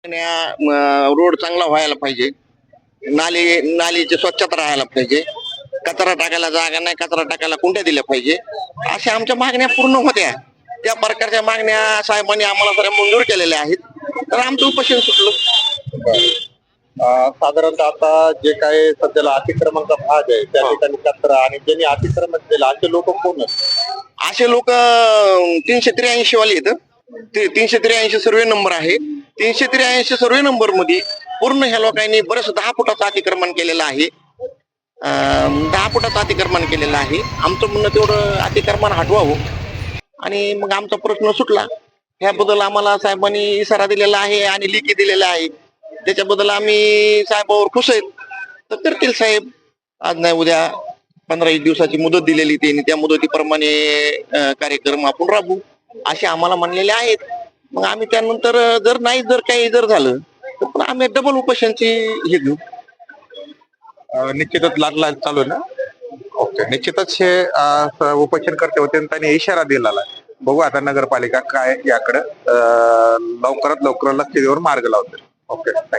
Road चांगला व्हायला पाहिजे, नालीची स्वच्छता राहायला पाहिजे, कचरा टाकायला जागा नाही, कचरा टाकायला कुंड्या दिल्या पाहिजे, अशा आमच्या मागण्या पूर्ण होत्या. त्या प्रकारच्या मागण्या साहेबांनी आम्हाला सगळ्या मंजूर केलेल्या आहेत, तर आमचं उपोषण सुटलं. साधारणतः आता जे काही सध्याला अतिक्रमणचा भाग आहे त्या ठिकाणी कचरा आणि ज्यांनी अतिक्रमण केलं असे लोक कोण असे लोक 383 वाले आहेत. 383 सर्वे नंबर आहे. 383 सर्वे नंबर मध्ये पूर्ण ह्या लोकांनी बरेच 10 फुटाचं अतिक्रमण केलेलं आहे. 10 फुटाचं अतिक्रमण केलेलं आहे. आमचं म्हणणं तेवढं अतिक्रमण हटवावं आणि मग आमचा प्रश्न सुटला. ह्याबद्दल आम्हाला साहेबांनी इशारा दिलेला आहे आणि लेखी दिलेला आहे. त्याच्याबद्दल आम्ही साहेबावर खुश आहेत. तर करतील साहेब, आज नाही उद्या 15-20 दिवसाची मुदत दिलेली त्यांनी, त्या मुदतीप्रमाणे कार्यक्रम आपण राबवू असे आम्हाला म्हणलेले आहेत. मग आम्ही त्यानंतर जर काही झालं तर पण आम्ही डबल उपोषणची हे घेऊ. निश्चितच लागला चालू आहे ना. ओके, निश्चितच हे उपोषण करते होते त्यांनी इशारा दिलेला आहे. बघू आता नगरपालिका काय याकडे लवकरात लवकर लक्ष देऊन मार्ग लावते. ओके.